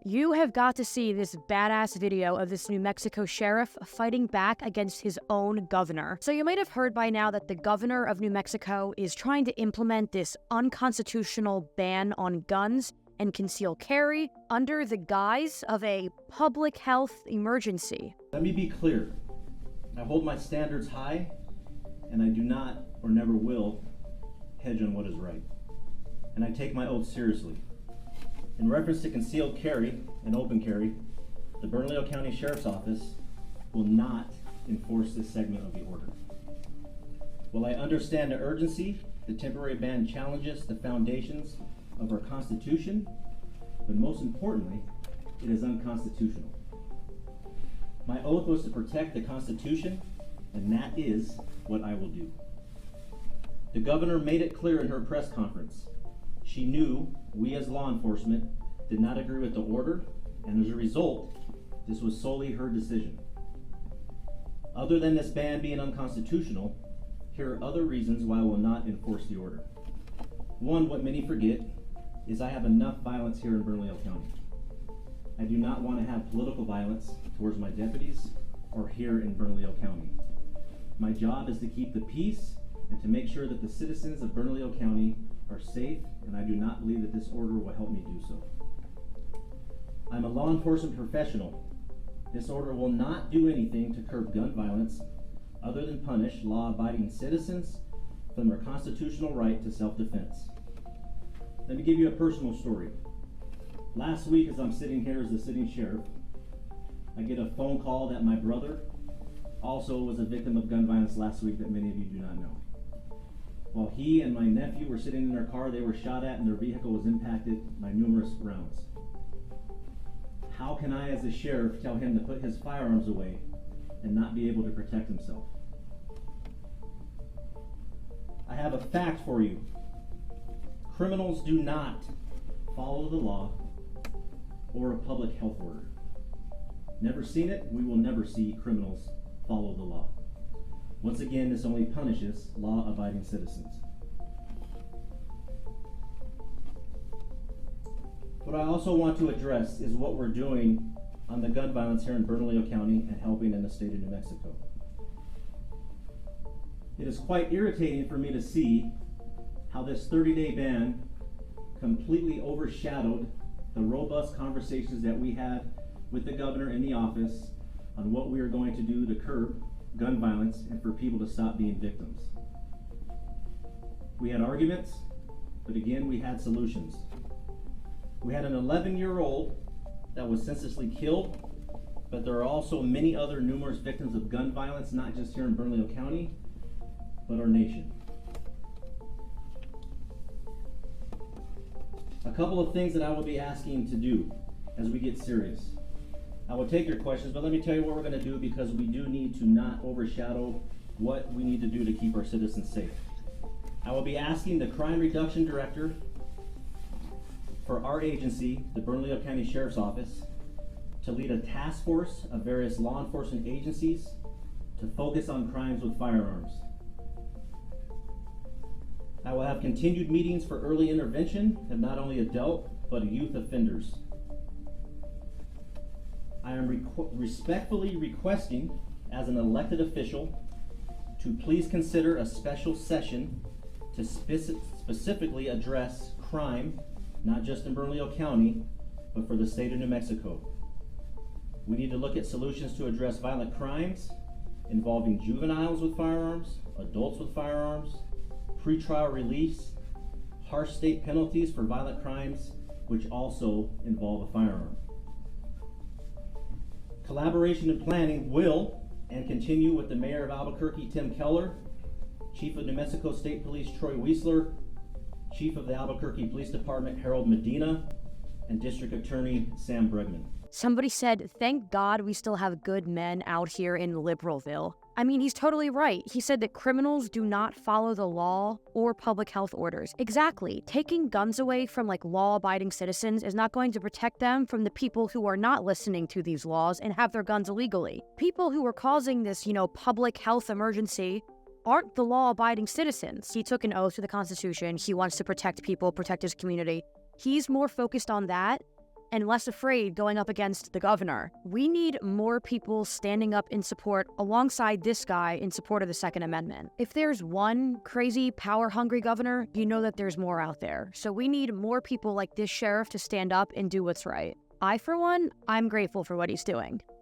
You have got to see this badass video of this New Mexico sheriff fighting back against his own governor. So you might have heard by now that the governor of New Mexico is trying to implement this unconstitutional ban on guns and concealed carry under the guise of a public health emergency. Let me be clear. I hold my standards high, and I do not, or never will, hedge on what is right. And I take my oath seriously. In reference to concealed carry and open carry, the Bernalillo County Sheriff's Office will not enforce this segment of the order. While I understand the urgency, the temporary ban challenges the foundations of our Constitution, but most importantly, it is unconstitutional. My oath was to protect the Constitution, and that is what I will do. The governor made it clear in her press conference. She knew we as law enforcement did not agree with the order, and as a result, this was solely her decision. Other than this ban being unconstitutional, here are other reasons why I will not enforce the order. One, what many forget, is I have enough violence here in Bernalillo County. I do not want to have political violence towards my deputies or here in Bernalillo County. My job is to keep the peace and to make sure that the citizens of Bernalillo County are safe, and I do not believe that this order will help me do so. I'm a law enforcement professional. This order will not do anything to curb gun violence other than punish law-abiding citizens from their constitutional right to self-defense. Let me give you a personal story. Last week, as I'm sitting here as the sitting sheriff, I get a phone call that my brother also was a victim of gun violence last week that many of you do not know. While he and my nephew were sitting in their car, they were shot at and their vehicle was impacted by numerous rounds. How can I, as a sheriff, tell him to put his firearms away and not be able to protect himself? I have a fact for you. Criminals do not follow the law or a public health order. Never seen it, we will never see criminals follow the law. Once again, this only punishes law-abiding citizens. What I also want to address is what we're doing on the gun violence here in Bernalillo County and helping in the state of New Mexico. It is quite irritating for me to see how this 30-day ban completely overshadowed the robust conversations that we had with the governor in the office on what we are going to do to curb gun violence and for people to stop being victims. We had arguments, but again, we had solutions. We had an 11-year-old that was senselessly killed, but there are also many other numerous victims of gun violence, not just here in Bernalillo County, but our nation. A couple of things that I will be asking to do as we get serious. I will take your questions, but let me tell you what we're going to do, because we do need to not overshadow what we need to do to keep our citizens safe. I will be asking the Crime Reduction Director for our agency, the Bernalillo County Sheriff's Office, to lead a task force of various law enforcement agencies to focus on crimes with firearms. I will have continued meetings for early intervention of not only adult, but youth offenders. I am respectfully requesting, as an elected official, to please consider a special session to specifically address crime, not just in Bernalillo County, but for the state of New Mexico. We need to look at solutions to address violent crimes involving juveniles with firearms, adults with firearms, pretrial release, harsh state penalties for violent crimes, which also involve a firearm. Collaboration and planning will and continue with the Mayor of Albuquerque, Tim Keller, Chief of New Mexico State Police, Troy Weisler, Chief of the Albuquerque Police Department, Harold Medina, and District Attorney, Sam Bregman. Somebody said, thank God we still have good men out here in Liberalville. I mean, he's totally right. He said that criminals do not follow the law or public health orders. Exactly. Taking guns away from law-abiding citizens is not going to protect them from the people who are not listening to these laws and have their guns illegally. People who are causing this, public health emergency aren't the law-abiding citizens. He took an oath to the Constitution. He wants to protect people, protect his community. He's more focused on that and less afraid going up against the governor. We need more people standing up in support alongside this guy in support of the Second Amendment. If there's one crazy, power-hungry governor, you know that there's more out there. So we need more people like this sheriff to stand up and do what's right. For one, I'm grateful for what he's doing.